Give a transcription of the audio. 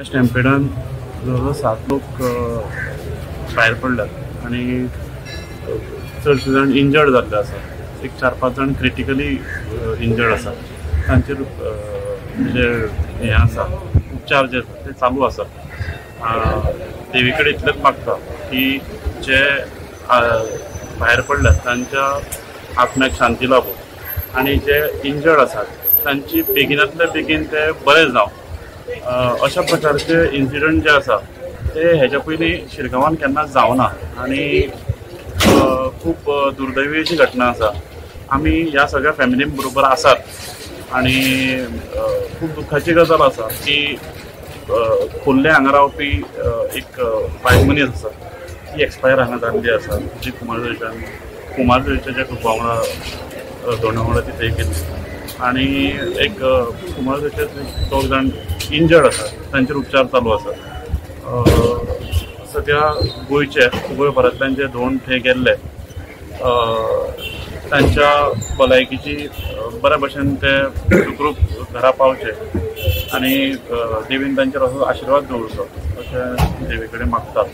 स्टॅम्पेडान जवळजवळ 7 लोक भायर पडल्यात आणि चडशे जाण इंजर्ड जाल्ले आसा. एक 4-5 जाण क्रिटिकली इंजर्ड आसा. तांचेर जे हे आसा उपचार जे ते चालू आसा. देवी कडेन इतलेंच मागता की जे भायर पडल्यात तांच्या आत्म्याक शांती लाभो आणि जे इंजर्ड आसात तांची बेगिनांतल्या बेगीन ते बरे जावं. अशा प्रकारचे इन्सिडंट जे आसा ते हेच्या पयलीं शिरगांवान केन्नाच जावना आणि खूप दुर्दैवी अशी घटना आसा. आमी ह्या सगळ्या फॅमिलीं बरोबर आसात आणि खूप दुख्खाची गजाल आसा की खोर्ले हांगा रावपी एक बायल मनीस आसा ती एक्सपायर हांगा जाल्ली आसा. जी कुमारजुंच्या कुटुंबा वांगडा दोना वांगडा ती थंय गेल्ली आणि एक कुमारजुंचे 2 जाण इंजर्ड आसा. तांचेर उपचार चालू आसा. सद्या गोंय भरांतल्यान जे 2 थंय गेल्ले तांच्या भलायकेची बऱ्या भशेन ते सुखरूप घरा पावचे आणि देवीन तांचेर असो आशिर्वाद दवरचो अशें देवी कडेन मागतात.